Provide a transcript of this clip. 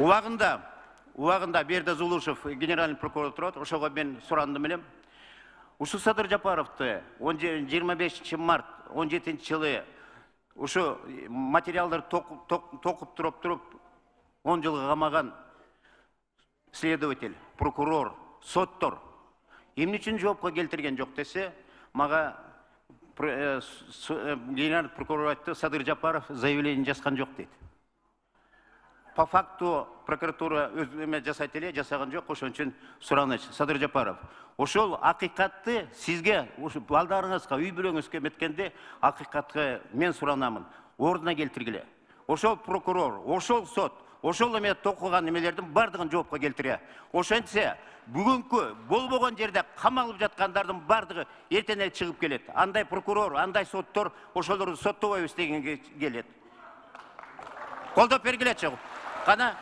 Убагында Берді Зулушев генеральный прокурор турат, ошого мен сурандым элем. Ушу Садыр Жапаровты 25 март 17 жылы ушу материалдар токуп туруп 10 жылга камаган следователь, прокурор, соттор эмне үчүн жоопко келтирген жок десе, мага генеральный прокурор айтты, Садыр Жапаров заявление жазган жок дейт. По факту прокуратура өзүмө жасайт эле, жасаган жок, ошон үчүн сураныч. Садыр Жапаров, ошол акыйкатты сизге, балдарыңызга, үй бүлөңүзгө меткенде акыйкатты мен суранамын, ордуна келтиргиле. Ошол прокурор, ошол сот, ошол эме токуган эмелердин бардыгын жоопко келтире. Ошентсе, бүгүнкү болбогон жерде камалып жаткандардын бардыгы эртең эле чыгып келет. Андай прокурор, андай соттор ошолорду соттобойбуз дегенге келет. Колдоп бергилечи. Кана